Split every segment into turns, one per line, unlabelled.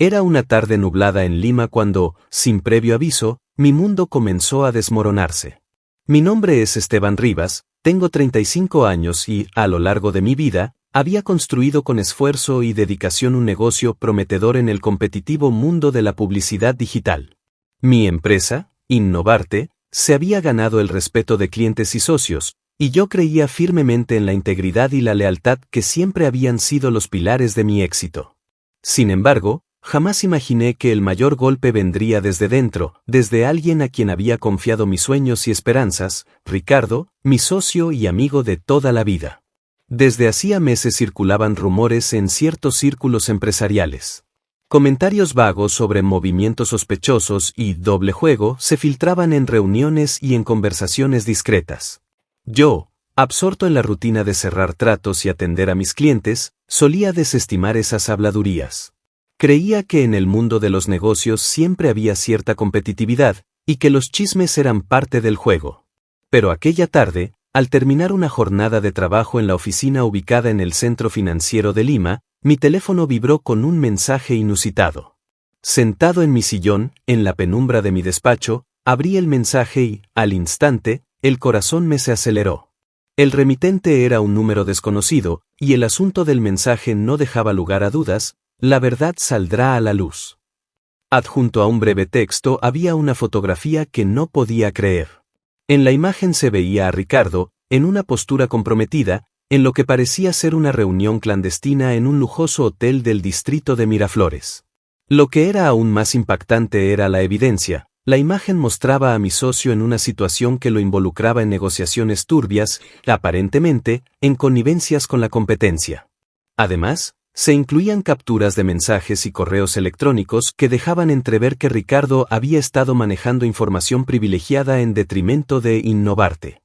Era una tarde nublada en Lima cuando, sin previo aviso, mi mundo comenzó a desmoronarse. Mi nombre es Esteban Rivas, tengo 35 años y, a lo largo de mi vida, había construido con esfuerzo y dedicación un negocio prometedor en el competitivo mundo de la publicidad digital. Mi empresa, Innovarte, se había ganado el respeto de clientes y socios, y yo creía firmemente en la integridad y la lealtad que siempre habían sido los pilares de mi éxito. Sin embargo, jamás imaginé que el mayor golpe vendría desde dentro, desde alguien a quien había confiado mis sueños y esperanzas, Ricardo, mi socio y amigo de toda la vida. Desde hacía meses circulaban rumores en ciertos círculos empresariales. Comentarios vagos sobre movimientos sospechosos y doble juego se filtraban en reuniones y en conversaciones discretas. Yo, absorto en la rutina de cerrar tratos y atender a mis clientes, solía desestimar esas habladurías. Creía que en el mundo de los negocios siempre había cierta competitividad, y que los chismes eran parte del juego. Pero aquella tarde, al terminar una jornada de trabajo en la oficina ubicada en el centro financiero de Lima, mi teléfono vibró con un mensaje inusitado. Sentado en mi sillón, en la penumbra de mi despacho, abrí el mensaje y, al instante, el corazón me se aceleró. El remitente era un número desconocido, y el asunto del mensaje no dejaba lugar a dudas: la verdad saldrá a la luz. Adjunto a un breve texto había una fotografía que no podía creer. En la imagen se veía a Ricardo, en una postura comprometida, en lo que parecía ser una reunión clandestina en un lujoso hotel del distrito de Miraflores. Lo que era aún más impactante era la evidencia. La imagen mostraba a mi socio en una situación que lo involucraba en negociaciones turbias, aparentemente, en connivencias con la competencia. Además, se incluían capturas de mensajes y correos electrónicos que dejaban entrever que Ricardo había estado manejando información privilegiada en detrimento de Innovarte.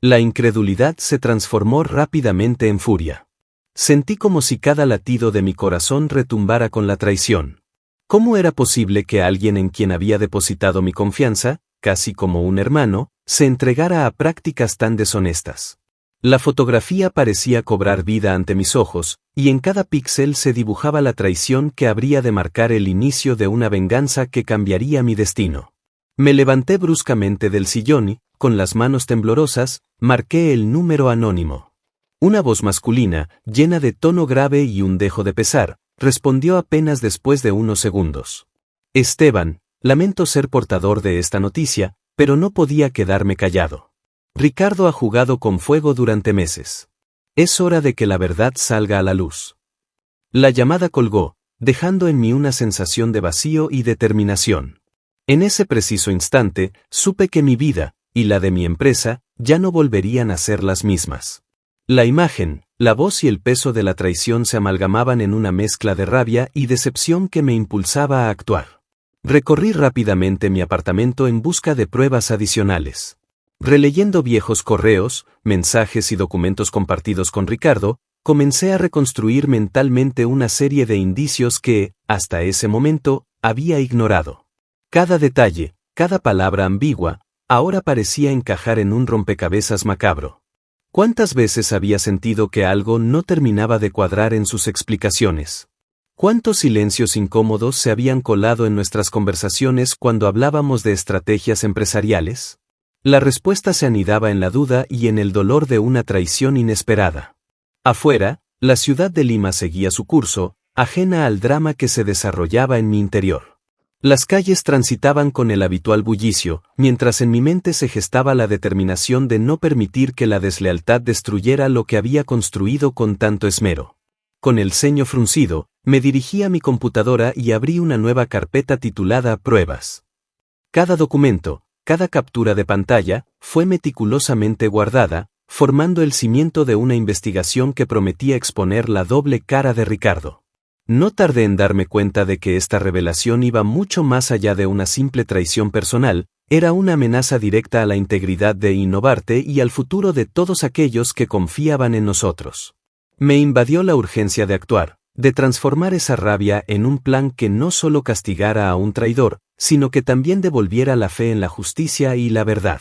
La incredulidad se transformó rápidamente en furia. Sentí como si cada latido de mi corazón retumbara con la traición. ¿Cómo era posible que alguien en quien había depositado mi confianza, casi como un hermano, se entregara a prácticas tan deshonestas? La fotografía parecía cobrar vida ante mis ojos, y en cada píxel se dibujaba la traición que habría de marcar el inicio de una venganza que cambiaría mi destino. Me levanté bruscamente del sillón y, con las manos temblorosas, marqué el número anónimo. Una voz masculina, llena de tono grave y un dejo de pesar, respondió apenas después de unos segundos. Esteban, lamento ser portador de esta noticia, pero no podía quedarme callado. Ricardo ha jugado con fuego durante meses. Es hora de que la verdad salga a la luz. La llamada colgó, dejando en mí una sensación de vacío y determinación. En ese preciso instante, supe que mi vida, y la de mi empresa, ya no volverían a ser las mismas. La imagen, la voz y el peso de la traición se amalgamaban en una mezcla de rabia y decepción que me impulsaba a actuar. Recorrí rápidamente mi apartamento en busca de pruebas adicionales. Releyendo viejos correos, mensajes y documentos compartidos con Ricardo, comencé a reconstruir mentalmente una serie de indicios que, hasta ese momento, había ignorado. Cada detalle, cada palabra ambigua, ahora parecía encajar en un rompecabezas macabro. ¿Cuántas veces había sentido que algo no terminaba de cuadrar en sus explicaciones? ¿Cuántos silencios incómodos se habían colado en nuestras conversaciones cuando hablábamos de estrategias empresariales? La respuesta se anidaba en la duda y en el dolor de una traición inesperada. Afuera, la ciudad de Lima seguía su curso, ajena al drama que se desarrollaba en mi interior. Las calles transitaban con el habitual bullicio, mientras en mi mente se gestaba la determinación de no permitir que la deslealtad destruyera lo que había construido con tanto esmero. Con el ceño fruncido, me dirigí a mi computadora y abrí una nueva carpeta titulada Pruebas. Cada documento, cada captura de pantalla, fue meticulosamente guardada, formando el cimiento de una investigación que prometía exponer la doble cara de Ricardo. No tardé en darme cuenta de que esta revelación iba mucho más allá de una simple traición personal, era una amenaza directa a la integridad de Innovarte y al futuro de todos aquellos que confiaban en nosotros. Me invadió la urgencia de actuar, de transformar esa rabia en un plan que no solo castigara a un traidor, sino que también devolviera la fe en la justicia y la verdad.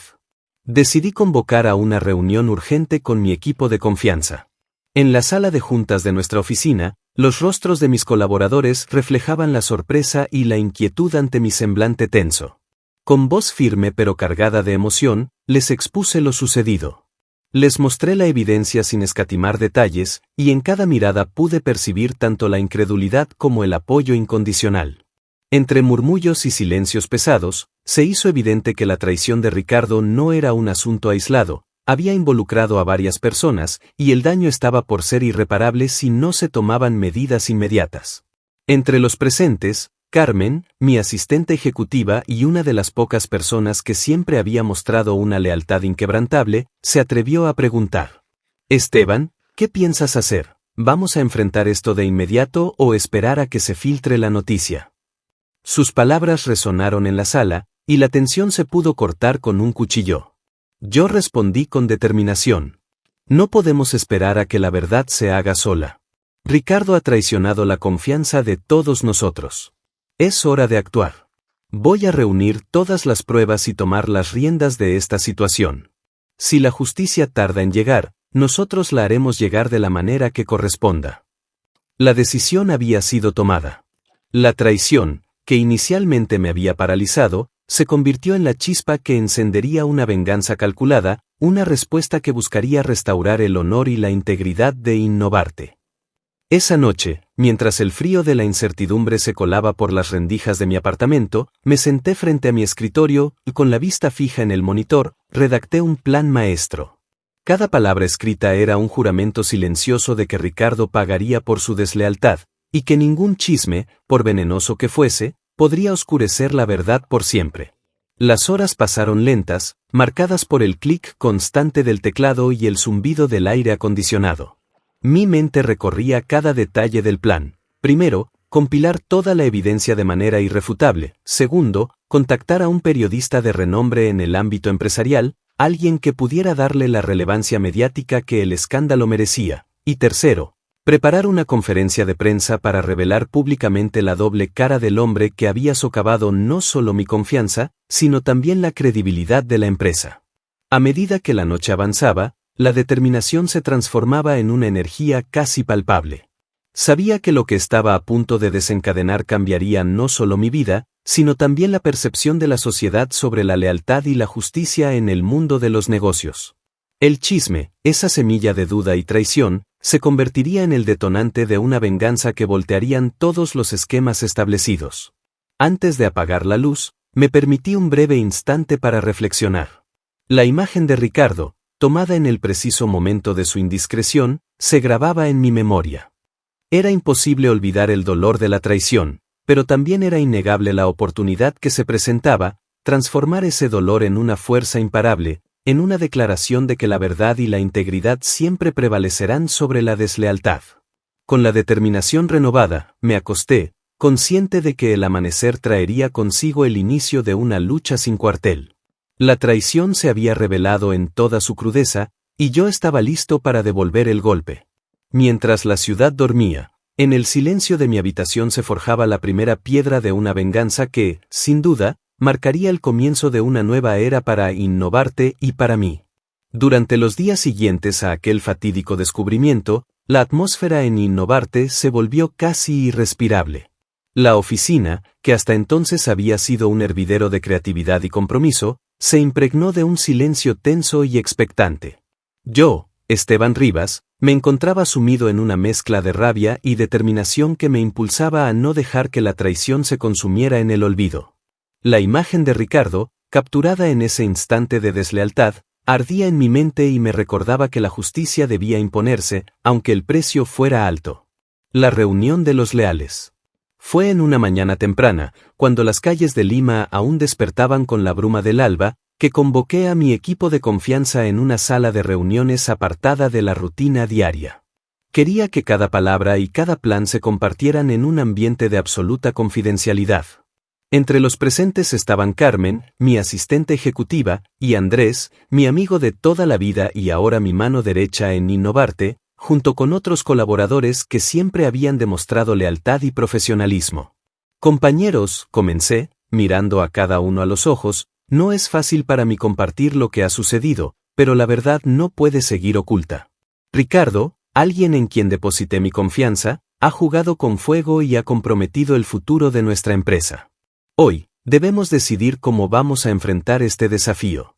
Decidí convocar a una reunión urgente con mi equipo de confianza. En la sala de juntas de nuestra oficina, los rostros de mis colaboradores reflejaban la sorpresa y la inquietud ante mi semblante tenso. Con voz firme pero cargada de emoción, les expuse lo sucedido. Les mostré la evidencia sin escatimar detalles, y en cada mirada pude percibir tanto la incredulidad como el apoyo incondicional. Entre murmullos y silencios pesados, se hizo evidente que la traición de Ricardo no era un asunto aislado, había involucrado a varias personas, y el daño estaba por ser irreparable si no se tomaban medidas inmediatas. Entre los presentes, Carmen, mi asistente ejecutiva y una de las pocas personas que siempre había mostrado una lealtad inquebrantable, se atrevió a preguntar: «Esteban, ¿qué piensas hacer? ¿Vamos a enfrentar esto de inmediato o esperar a que se filtre la noticia?». Sus palabras resonaron en la sala, y la tensión se pudo cortar con un cuchillo. Yo respondí con determinación: «No podemos esperar a que la verdad se haga sola. Ricardo ha traicionado la confianza de todos nosotros. Es hora de actuar. Voy a reunir todas las pruebas y tomar las riendas de esta situación. Si la justicia tarda en llegar, nosotros la haremos llegar de la manera que corresponda». La decisión había sido tomada. La traición, que inicialmente me había paralizado, se convirtió en la chispa que encendería una venganza calculada, una respuesta que buscaría restaurar el honor y la integridad de Innovarte. Esa noche, mientras el frío de la incertidumbre se colaba por las rendijas de mi apartamento, me senté frente a mi escritorio y con la vista fija en el monitor, redacté un plan maestro. Cada palabra escrita era un juramento silencioso de que Ricardo pagaría por su deslealtad, y que ningún chisme, por venenoso que fuese, podría oscurecer la verdad por siempre. Las horas pasaron lentas, marcadas por el clic constante del teclado y el zumbido del aire acondicionado. Mi mente recorría cada detalle del plan. Primero, compilar toda la evidencia de manera irrefutable. Segundo, contactar a un periodista de renombre en el ámbito empresarial, alguien que pudiera darle la relevancia mediática que el escándalo merecía. Y tercero, preparar una conferencia de prensa para revelar públicamente la doble cara del hombre que había socavado no solo mi confianza, sino también la credibilidad de la empresa. A medida que la noche avanzaba, la determinación se transformaba en una energía casi palpable. Sabía que lo que estaba a punto de desencadenar cambiaría no solo mi vida, sino también la percepción de la sociedad sobre la lealtad y la justicia en el mundo de los negocios. El chisme, esa semilla de duda y traición, se convertiría en el detonante de una venganza que voltearían todos los esquemas establecidos. Antes de apagar la luz, me permití un breve instante para reflexionar. La imagen de Ricardo, tomada en el preciso momento de su indiscreción, se grababa en mi memoria. Era imposible olvidar el dolor de la traición, pero también era innegable la oportunidad que se presentaba, transformar ese dolor en una fuerza imparable, en una declaración de que la verdad y la integridad siempre prevalecerán sobre la deslealtad. Con la determinación renovada, me acosté, consciente de que el amanecer traería consigo el inicio de una lucha sin cuartel. La traición se había revelado en toda su crudeza, y yo estaba listo para devolver el golpe. Mientras la ciudad dormía, en el silencio de mi habitación se forjaba la primera piedra de una venganza que, sin duda, marcaría el comienzo de una nueva era para Innovarte y para mí. Durante los días siguientes a aquel fatídico descubrimiento, la atmósfera en Innovarte se volvió casi irrespirable. La oficina, que hasta entonces había sido un hervidero de creatividad y compromiso, se impregnó de un silencio tenso y expectante. Yo, Esteban Rivas, me encontraba sumido en una mezcla de rabia y determinación que me impulsaba a no dejar que la traición se consumiera en el olvido. La imagen de Ricardo, capturada en ese instante de deslealtad, ardía en mi mente y me recordaba que la justicia debía imponerse, aunque el precio fuera alto. La reunión de los leales. Fue en una mañana temprana, cuando las calles de Lima aún despertaban con la bruma del alba, que convoqué a mi equipo de confianza en una sala de reuniones apartada de la rutina diaria. Quería que cada palabra y cada plan se compartieran en un ambiente de absoluta confidencialidad. Entre los presentes estaban Carmen, mi asistente ejecutiva, y Andrés, mi amigo de toda la vida y ahora mi mano derecha en Innovarte, junto con otros colaboradores que siempre habían demostrado lealtad y profesionalismo. Compañeros, comencé, mirando a cada uno a los ojos, no es fácil para mí compartir lo que ha sucedido, pero la verdad no puede seguir oculta. Ricardo, Alguien en quien deposité mi confianza, ha jugado con fuego y ha comprometido el futuro de nuestra empresa. Hoy, debemos decidir cómo vamos a enfrentar este desafío.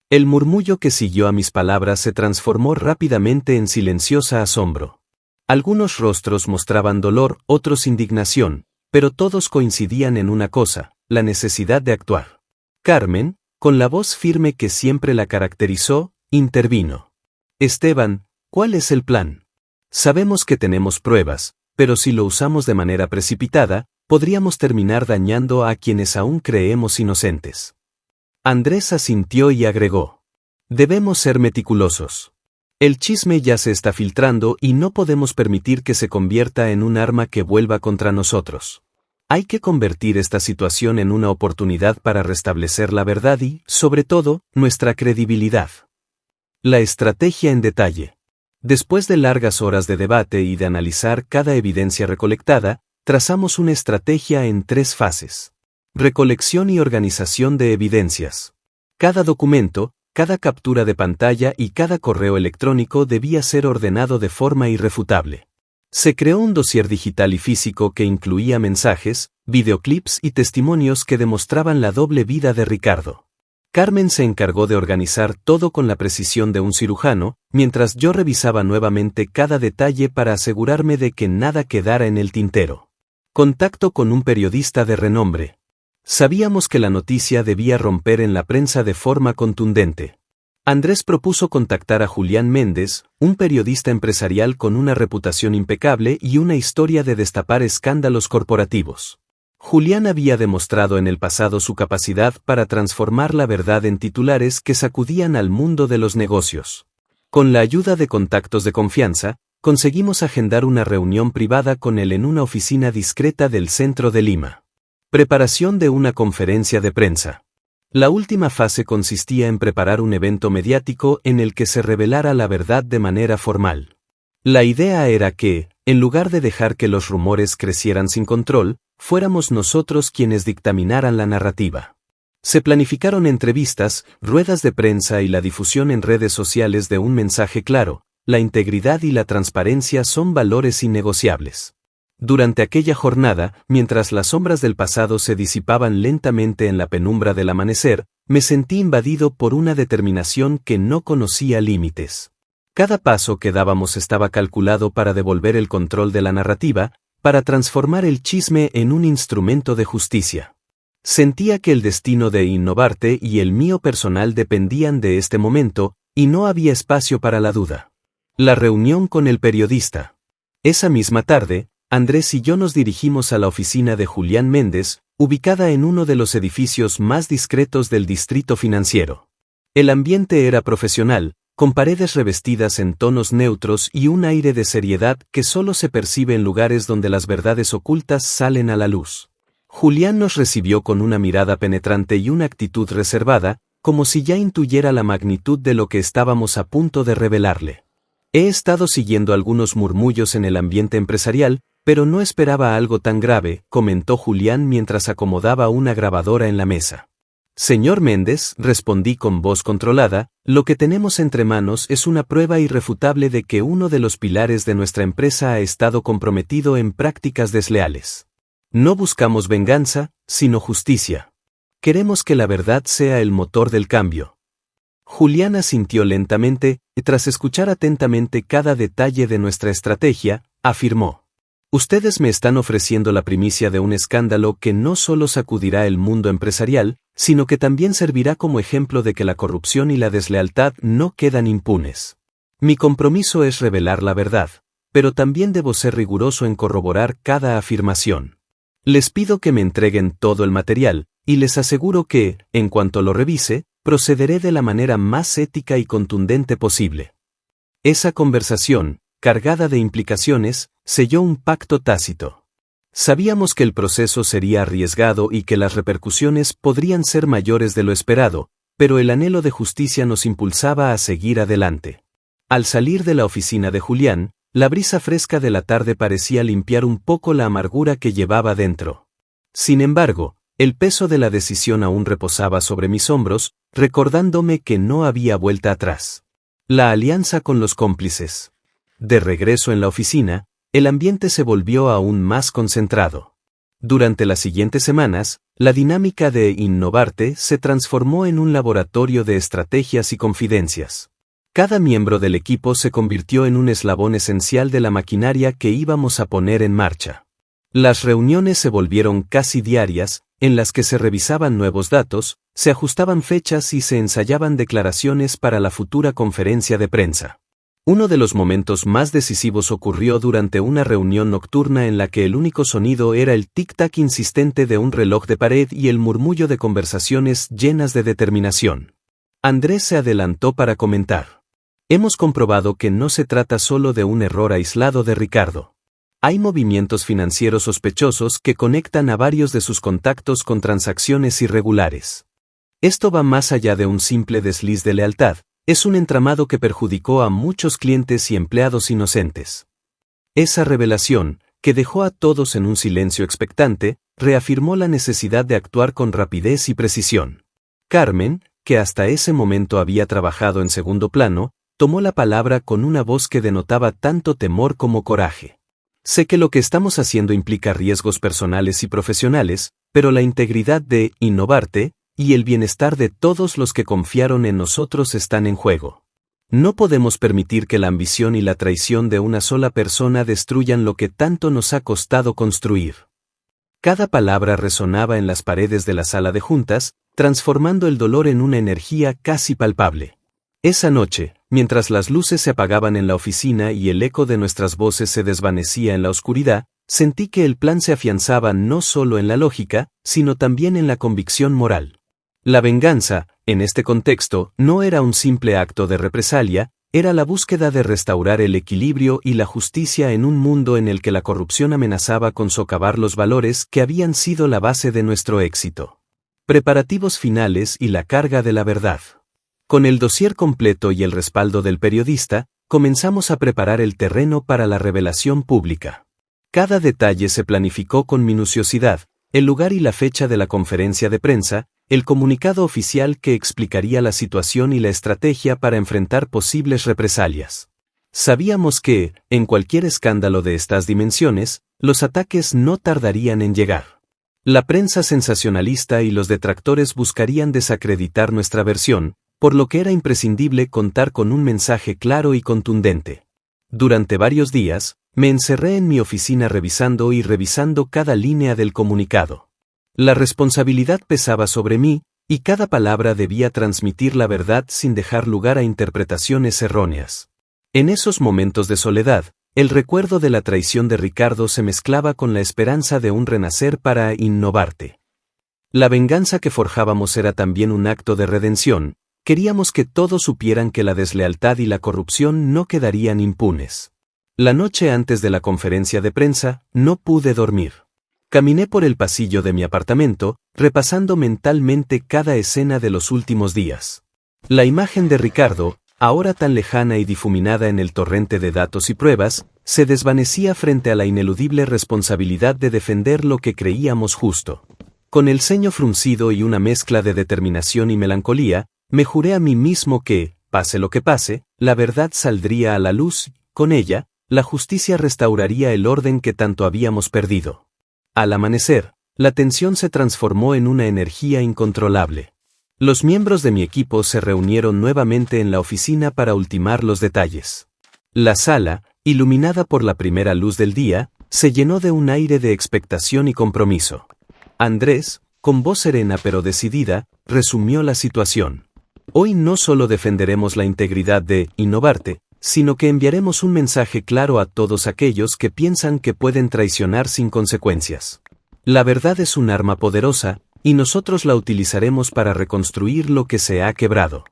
El murmullo que siguió a mis palabras se transformó rápidamente en silenciosa asombro. Algunos rostros mostraban dolor, otros indignación, pero todos coincidían en una cosa, la necesidad de actuar. Carmen, con la voz firme que siempre la caracterizó, intervino. Esteban, ¿cuál es el plan? Sabemos que tenemos pruebas, pero si lo usamos de manera precipitada, podríamos terminar dañando a quienes aún creemos inocentes. Andrés asintió y agregó. Debemos ser meticulosos. El chisme ya se está filtrando y no podemos permitir que se convierta en un arma que vuelva contra nosotros. Hay que convertir esta situación en una oportunidad para restablecer la verdad y, sobre todo, nuestra credibilidad. La estrategia en detalle. Después de largas horas de debate y de analizar cada evidencia recolectada, trazamos una estrategia en 3 fases. Recolección y organización de evidencias. Cada documento, cada captura de pantalla y cada correo electrónico debía ser ordenado de forma irrefutable. Se creó un dossier digital y físico que incluía mensajes, videoclips y testimonios que demostraban la doble vida de Ricardo. Carmen se encargó de organizar todo con la precisión de un cirujano, mientras yo revisaba nuevamente cada detalle para asegurarme de que nada quedara en el tintero. Contacto con un periodista de renombre. Sabíamos que la noticia debía romper en la prensa de forma contundente. Andrés propuso contactar a Julián Méndez, un periodista empresarial con una reputación impecable y una historia de destapar escándalos corporativos. Julián había demostrado en el pasado su capacidad para transformar la verdad en titulares que sacudían al mundo de los negocios. Con la ayuda de contactos de confianza, conseguimos agendar una reunión privada con él en una oficina discreta del centro de Lima. Preparación de una conferencia de prensa. La última fase consistía en preparar un evento mediático en el que se revelara la verdad de manera formal. La idea era que, en lugar de dejar que los rumores crecieran sin control, fuéramos nosotros quienes dictaminaran la narrativa. Se planificaron entrevistas, ruedas de prensa y la difusión en redes sociales de un mensaje claro: la integridad y la transparencia son valores innegociables. Durante aquella jornada, mientras las sombras del pasado se disipaban lentamente en la penumbra del amanecer, me sentí invadido por una determinación que no conocía límites. Cada paso que dábamos estaba calculado para devolver el control de la narrativa, para transformar el chisme en un instrumento de justicia. Sentía que el destino de Innovarte y el mío personal dependían de este momento, y no había espacio para la duda. La reunión con el periodista. Esa misma tarde, Andrés y yo nos dirigimos a la oficina de Julián Méndez, ubicada en uno de los edificios más discretos del distrito financiero. El ambiente era profesional, con paredes revestidas en tonos neutros y un aire de seriedad que solo se percibe en lugares donde las verdades ocultas salen a la luz. Julián nos recibió con una mirada penetrante y una actitud reservada, como si ya intuyera la magnitud de lo que estábamos a punto de revelarle. He estado siguiendo algunos murmullos en el ambiente empresarial, pero no esperaba algo tan grave, comentó Julián mientras acomodaba una grabadora en la mesa. Señor Méndez, respondí con voz controlada, lo que tenemos entre manos es una prueba irrefutable de que uno de los pilares de nuestra empresa ha estado comprometido en prácticas desleales. No buscamos venganza, sino justicia. Queremos que la verdad sea el motor del cambio. Julián asintió lentamente, y tras escuchar atentamente cada detalle de nuestra estrategia, afirmó. Ustedes me están ofreciendo la primicia de un escándalo que no solo sacudirá el mundo empresarial, sino que también servirá como ejemplo de que la corrupción y la deslealtad no quedan impunes. Mi compromiso es revelar la verdad, pero también debo ser riguroso en corroborar cada afirmación. Les pido que me entreguen todo el material, y les aseguro que, en cuanto lo revise, procederé de la manera más ética y contundente posible. Esa conversación, cargada de implicaciones, selló un pacto tácito. Sabíamos que el proceso sería arriesgado y que las repercusiones podrían ser mayores de lo esperado, pero el anhelo de justicia nos impulsaba a seguir adelante. Al salir de la oficina de Julián, la brisa fresca de la tarde parecía limpiar un poco la amargura que llevaba dentro. Sin embargo, el peso de la decisión aún reposaba sobre mis hombros, recordándome que no había vuelta atrás. La alianza con los cómplices. De regreso en la oficina, el ambiente se volvió aún más concentrado. Durante las siguientes semanas, la dinámica de Innovarte se transformó en un laboratorio de estrategias y confidencias. Cada miembro del equipo se convirtió en un eslabón esencial de la maquinaria que íbamos a poner en marcha. Las reuniones se volvieron casi diarias, en las que se revisaban nuevos datos, se ajustaban fechas y se ensayaban declaraciones para la futura conferencia de prensa. Uno de los momentos más decisivos ocurrió durante una reunión nocturna en la que el único sonido era el tic-tac insistente de un reloj de pared y el murmullo de conversaciones llenas de determinación. Andrés se adelantó para comentar. Hemos comprobado que no se trata solo de un error aislado de Ricardo. Hay movimientos financieros sospechosos que conectan a varios de sus contactos con transacciones irregulares. Esto va más allá de un simple desliz de lealtad. Es un entramado que perjudicó a muchos clientes y empleados inocentes. Esa revelación, que dejó a todos en un silencio expectante, reafirmó la necesidad de actuar con rapidez y precisión. Carmen, que hasta ese momento había trabajado en segundo plano, tomó la palabra con una voz que denotaba tanto temor como coraje. Sé que lo que estamos haciendo implica riesgos personales y profesionales, pero la integridad de Innovarte y el bienestar de todos los que confiaron en nosotros están en juego. No podemos permitir que la ambición y la traición de una sola persona destruyan lo que tanto nos ha costado construir. Cada palabra resonaba en las paredes de la sala de juntas, transformando el dolor en una energía casi palpable. Esa noche, mientras las luces se apagaban en la oficina y el eco de nuestras voces se desvanecía en la oscuridad, sentí que el plan se afianzaba no solo en la lógica, sino también en la convicción moral. La venganza, en este contexto, no era un simple acto de represalia, era la búsqueda de restaurar el equilibrio y la justicia en un mundo en el que la corrupción amenazaba con socavar los valores que habían sido la base de nuestro éxito. Preparativos finales y la carga de la verdad. Con el dossier completo y el respaldo del periodista, comenzamos a preparar el terreno para la revelación pública. Cada detalle se planificó con minuciosidad, el lugar y la fecha de la conferencia de prensa, el comunicado oficial que explicaría la situación y la estrategia para enfrentar posibles represalias. Sabíamos que, en cualquier escándalo de estas dimensiones, los ataques no tardarían en llegar. La prensa sensacionalista y los detractores buscarían desacreditar nuestra versión, por lo que era imprescindible contar con un mensaje claro y contundente. Durante varios días, me encerré en mi oficina revisando y revisando cada línea del comunicado. La responsabilidad pesaba sobre mí, y cada palabra debía transmitir la verdad sin dejar lugar a interpretaciones erróneas. En esos momentos de soledad, el recuerdo de la traición de Ricardo se mezclaba con la esperanza de un renacer para Innovarte. La venganza que forjábamos era también un acto de redención. Queríamos que todos supieran que la deslealtad y la corrupción no quedarían impunes. La noche antes de la conferencia de prensa, no pude dormir. Caminé por el pasillo de mi apartamento, repasando mentalmente cada escena de los últimos días. La imagen de Ricardo, ahora tan lejana y difuminada en el torrente de datos y pruebas, se desvanecía frente a la ineludible responsabilidad de defender lo que creíamos justo. Con el ceño fruncido y una mezcla de determinación y melancolía, me juré a mí mismo que, pase lo que pase, la verdad saldría a la luz, con ella, la justicia restauraría el orden que tanto habíamos perdido. Al amanecer, la tensión se transformó en una energía incontrolable. Los miembros de mi equipo se reunieron nuevamente en la oficina para ultimar los detalles. La sala, iluminada por la primera luz del día, se llenó de un aire de expectación y compromiso. Andrés, con voz serena pero decidida, resumió la situación. Hoy no solo defenderemos la integridad de Innovarte, sino que enviaremos un mensaje claro a todos aquellos que piensan que pueden traicionar sin consecuencias. La verdad es un arma poderosa, y nosotros la utilizaremos para reconstruir lo que se ha quebrado.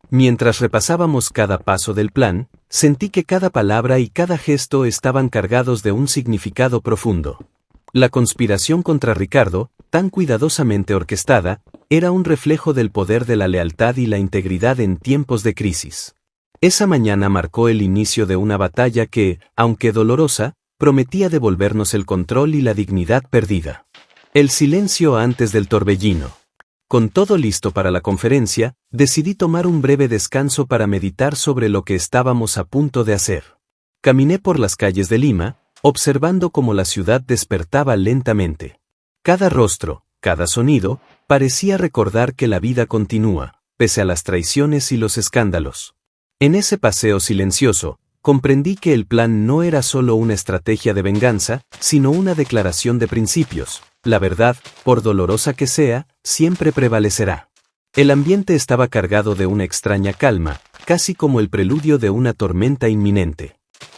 Mientras repasábamos cada paso del plan, sentí que cada palabra y cada gesto estaban cargados de un significado profundo. La conspiración contra Ricardo, tan cuidadosamente orquestada, era un reflejo del poder de la lealtad y la integridad en tiempos de crisis. Esa mañana marcó el inicio de una batalla que, aunque dolorosa, prometía devolvernos el control y la dignidad perdida. El silencio antes del torbellino. Con todo listo para la conferencia, decidí tomar un breve descanso para meditar sobre lo que estábamos a punto de hacer. Caminé por las calles de Lima, observando cómo la ciudad despertaba lentamente. Cada rostro, cada sonido, parecía recordar que la vida continúa, pese a las traiciones y los escándalos. En ese paseo silencioso, comprendí que el plan no era solo una estrategia de venganza, sino una declaración de principios. La verdad, por dolorosa que sea, siempre prevalecerá. El ambiente estaba cargado de una extraña calma, casi como el preludio de una tormenta inminente.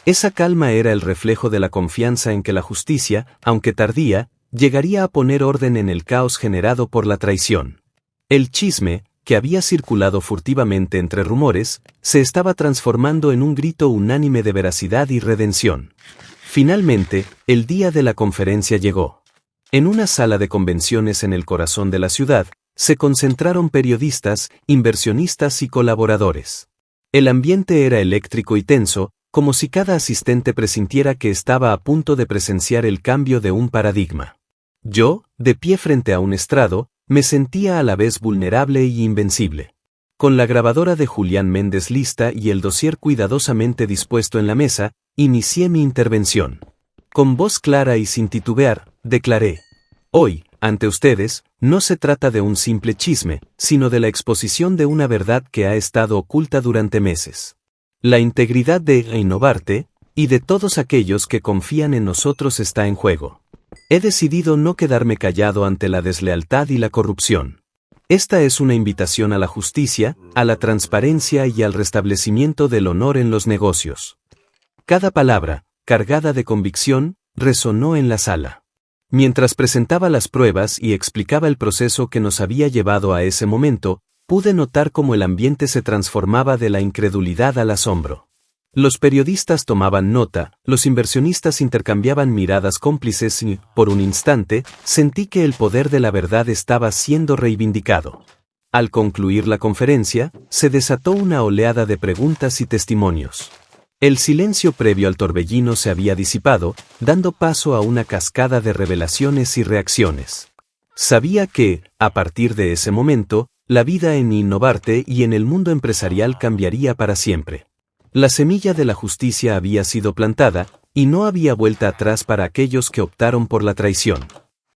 Esa calma era el reflejo de la confianza en que la justicia, aunque tardía, llegaría a poner orden en el caos generado por la traición. El chisme, que había circulado furtivamente entre rumores, se estaba transformando en un grito unánime de veracidad y redención. Finalmente, el día de la conferencia llegó. En una sala de convenciones en el corazón de la ciudad, se concentraron periodistas, inversionistas y colaboradores. El ambiente era eléctrico y tenso, como si cada asistente presintiera que estaba a punto de presenciar el cambio de un paradigma. Yo, de pie frente a un estrado, me sentía a la vez vulnerable y invencible. Con la grabadora de Julián Méndez lista y el dossier cuidadosamente dispuesto en la mesa, inicié mi intervención. Con voz clara y sin titubear, declaré: hoy, ante ustedes, no se trata de un simple chisme, sino de la exposición de una verdad que ha estado oculta durante meses. La integridad de Innovarte, y de todos aquellos que confían en nosotros está en juego. He decidido no quedarme callado ante la deslealtad y la corrupción. Esta es una invitación a la justicia, a la transparencia y al restablecimiento del honor en los negocios. Cada palabra, cargada de convicción, resonó en la sala. Mientras presentaba las pruebas y explicaba el proceso que nos había llevado a ese momento, pude notar cómo el ambiente se transformaba de la incredulidad al asombro. Los periodistas tomaban nota, los inversionistas intercambiaban miradas cómplices y, por un instante, sentí que el poder de la verdad estaba siendo reivindicado. Al concluir la conferencia, se desató una oleada de preguntas y testimonios. El silencio previo al torbellino se había disipado, dando paso a una cascada de revelaciones y reacciones. Sabía que, a partir de ese momento, la vida en Innovarte y en el mundo empresarial cambiaría para siempre. La semilla de la justicia había sido plantada, y no había vuelta atrás para aquellos que optaron por la traición.